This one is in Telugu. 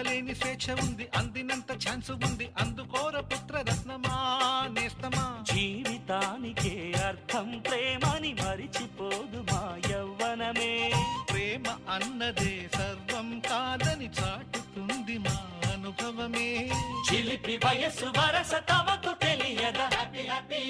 ఆపలేని స్వేచ్ఛ ఉంది, అందినంత ఛాన్స్ ఉంది, అందుకోర పుత్ర రత్నమా నేస్తమా. జీవితానికే అర్థం ప్రేమని మరిచిపోదు మా యవ్వనమే. ప్రేమ అన్నదే సర్వం కాదని చాటుతుంది మా అనుభవమే. చిలిపి వయసు వరస తమకు తెలియదా. Happy happy